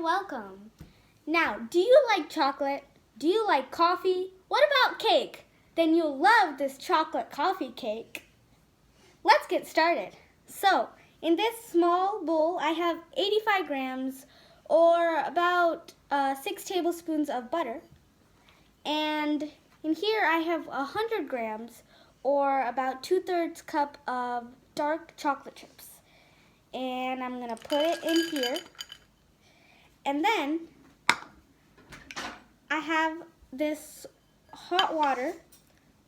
welcome. Now, do you like chocolate? Do you like coffee? What about cake? Then you'll love this chocolate coffee cake. Let's get started. So, in this small bowl, I have 85 grams or about 6 tablespoons of butter. And in here I have 100 grams or about 2/3 cup of dark chocolate chips. And I'm going to put it in here. And then I have this hot water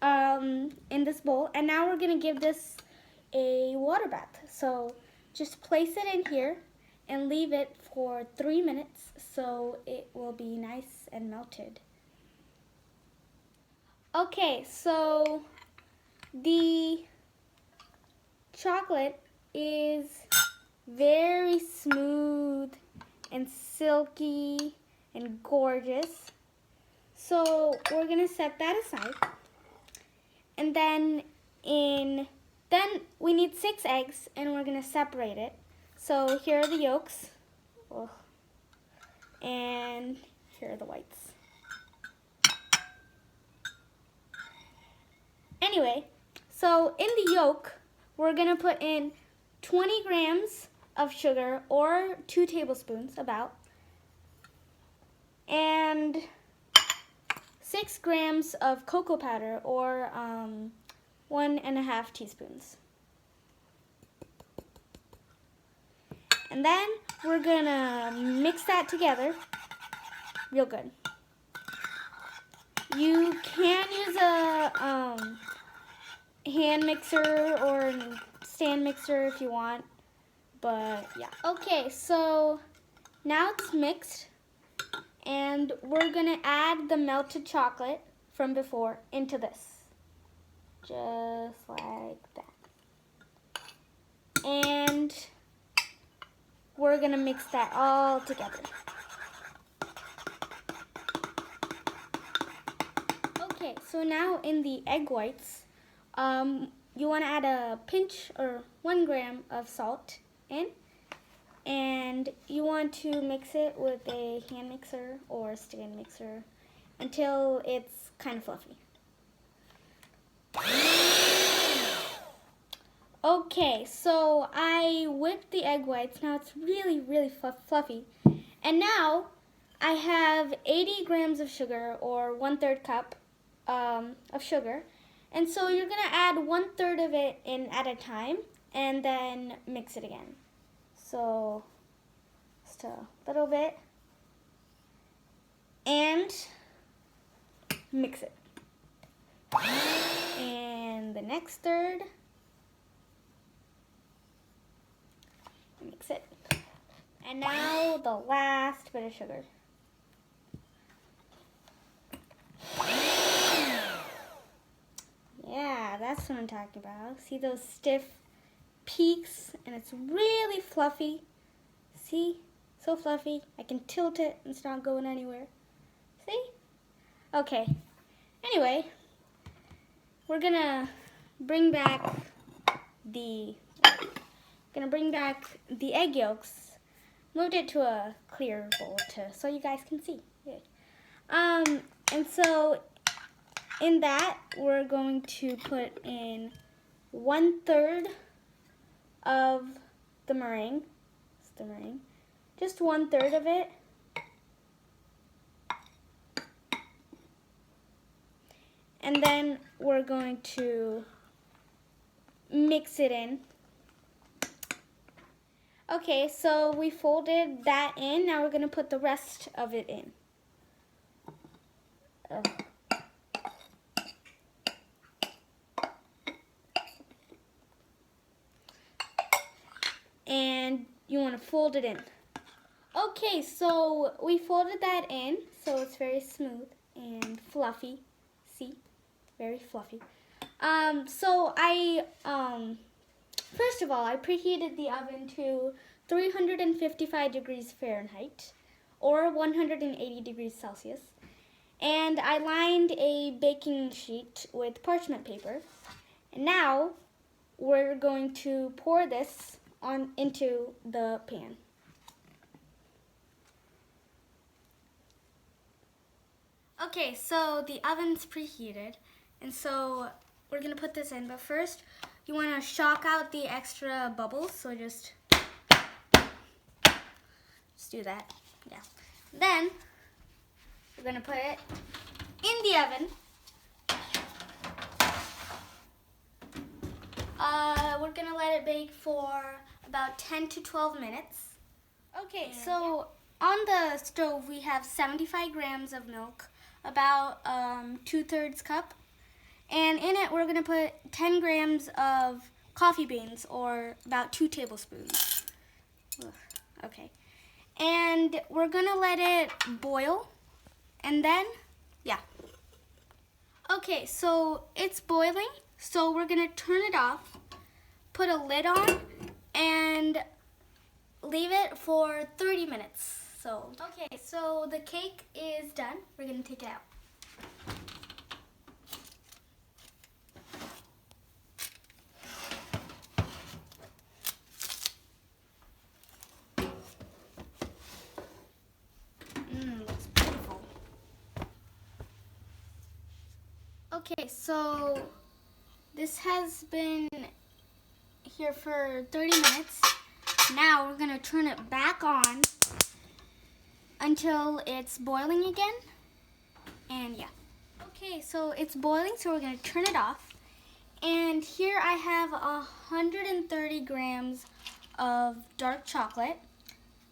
in this bowl, and now we're going to give this a water bath. So just place it in here and leave it for 3 minutes so it will be nice and melted. Okay, so the chocolate is very smooth and silky and gorgeous. So we're gonna set that aside. And then we need 6 eggs, and we're gonna separate it. So here are the yolks, and here are the whites. Anyway, so in the yolk, we're gonna put in 20 grams of sugar, or 2 tablespoons about, and 6 grams of cocoa powder, or 1½ teaspoons. And then we're gonna mix that together real good. You can use a hand mixer or a stand mixer if you want, but yeah. Okay, so now it's mixed, and we're gonna add the melted chocolate from before into this, just like that. And we're gonna mix that all together. Okay, so now in the egg whites, you want to add a pinch or 1 gram of salt in, and you want to mix it with a hand mixer or a stand mixer until it's kind of fluffy. Okay, so I whipped the egg whites. Now it's really, really fluffy. And now I have 80 grams of sugar, or 1/3 cup of sugar. And so you're going to add 1/3 of it in at a time, and then mix it again. So just a little bit, and mix it. And the next third, mix it. And now the last bit of sugar. Yeah, that's what I'm talking about. See those stiff peaks? And it's really fluffy. See? So fluffy. I can tilt it and it's not going anywhere. See? Okay. Anyway, we're gonna bring back the egg yolks. Moved it to a clear bowl so you guys can see. And so in that, we're going to put in 1/3 of the meringue. Just 1/3 of it. And then we're going to mix it in. Okay, so we folded that in. Now we're going to put the rest of it in. And you want to fold it in. Okay, so we folded that in, so it's very smooth and fluffy. See? Very fluffy. So first of all, I preheated the oven to 355 degrees Fahrenheit, or 180 degrees Celsius. And I lined a baking sheet with parchment paper. And now we're going to pour this into the pan. Okay, so the oven's preheated, and so we're gonna put this in, but first you wanna shock out the extra bubbles, so just do that, yeah. Then we're gonna put it in the oven. We're gonna let it bake for about 10 to 12 minutes. Okay, so on the stove we have 75 grams of milk, about 2/3 cup. And in it we're gonna put 10 grams of coffee beans, or about 2 tablespoons. Ugh, okay. And we're gonna let it boil, and then, yeah. Okay, so it's boiling, so we're gonna turn it off, put a lid on, and leave it for 30 minutes. So, okay, so the cake is done. We're gonna take it out. Looks beautiful. Okay, so this has been here for 30 minutes. Now we're gonna turn it back on until it's boiling again. And yeah. Okay, so it's boiling, so we're gonna turn it off. And here I have 130 grams of dark chocolate.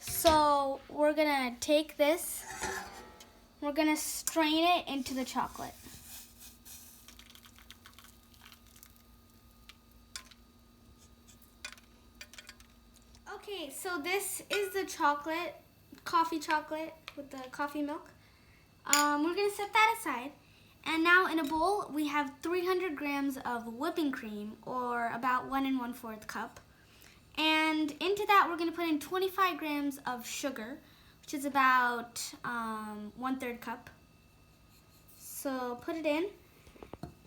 So we're gonna take this, we're gonna strain it into the chocolate. Okay, so this is the chocolate, coffee chocolate with the coffee milk. We're gonna set that aside. And now in a bowl, we have 300 grams of whipping cream, or about 1 1/4 cup. And into that, we're gonna put in 25 grams of sugar, which is about 1/3 cup. So put it in.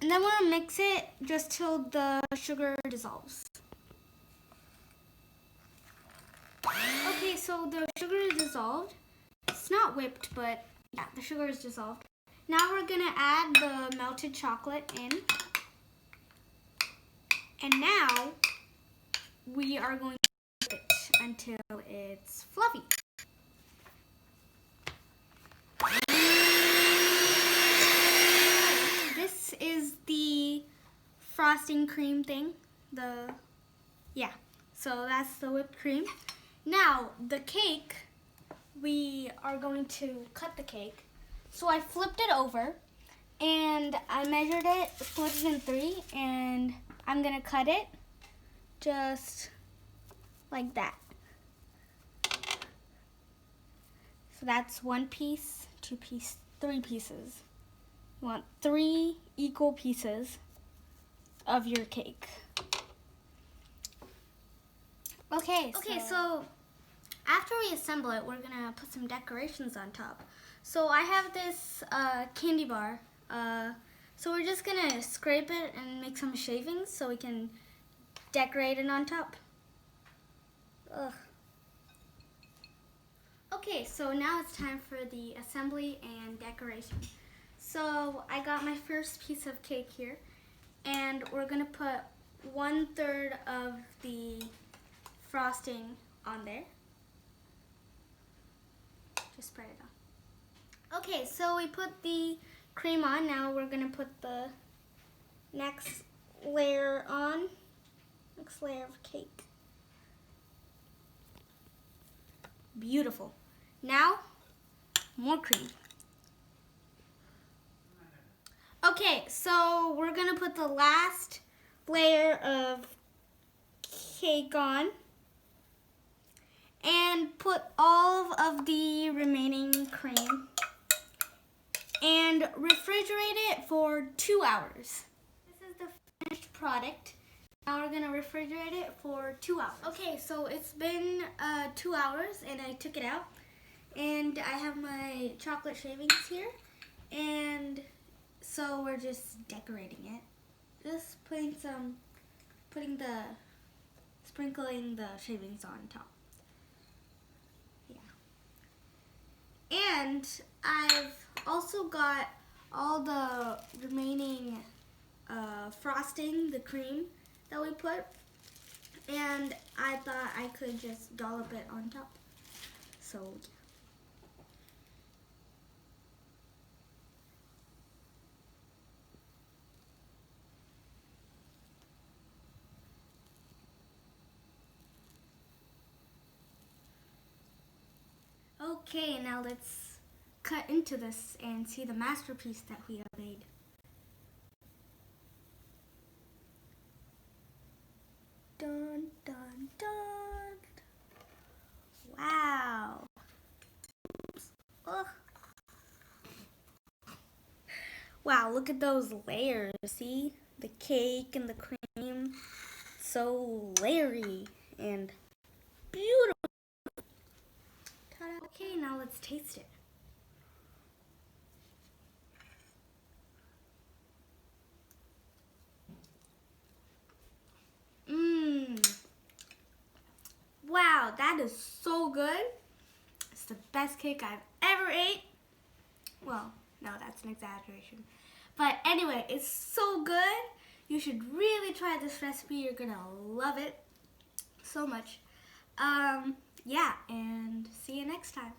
And then we're gonna mix it just till the sugar dissolves. Okay, so the sugar is dissolved. It's not whipped, but yeah, the sugar is dissolved. Now we're gonna add the melted chocolate in. And now we are going to whip it until it's fluffy. This is the frosting cream thing. So that's the whipped cream. Now, the cake, we are going to cut the cake. So I flipped it over, and I measured it, split it in 3, and I'm gonna cut it just like that. So that's 1 piece, 2 piece, 3 pieces. You want 3 equal pieces of your cake. Okay, so after we assemble it, we're gonna put some decorations on top. So I have this candy bar. So we're just gonna scrape it and make some shavings so we can decorate it on top. Ugh. Okay, so now it's time for the assembly and decoration. So I got my first piece of cake here, and we're gonna put 1/3 of the frosting on there. Just spread it on. Okay, so we put the cream on. Now we're gonna put the next layer on. Next layer of cake. Beautiful. Now, more cream. Okay, so we're gonna put the last layer of cake on and put all of the remaining cream and refrigerate it for 2 hours. This is the finished product. Now we're gonna refrigerate it for 2 hours. Okay, so it's been 2 hours, and I took it out, and I have my chocolate shavings here, and so we're just decorating it. Just sprinkling the shavings on top. Yeah. And I've also got all the remaining frosting, the cream that we put, and I thought I could just dollop it on top. So okay, now let's cut into this and see the masterpiece that we have made. Dun, dun, dun. Wow. Ugh. Wow, look at those layers. See? The cake and the cream. So layering and beautiful. Ta-da. Okay, now let's taste it. Mmm. Wow, that is so good. It's the best cake I've ever ate. Well, no, that's an exaggeration. But anyway, it's so good. You should really try this recipe. You're gonna love it so much. Yeah, and see you next time.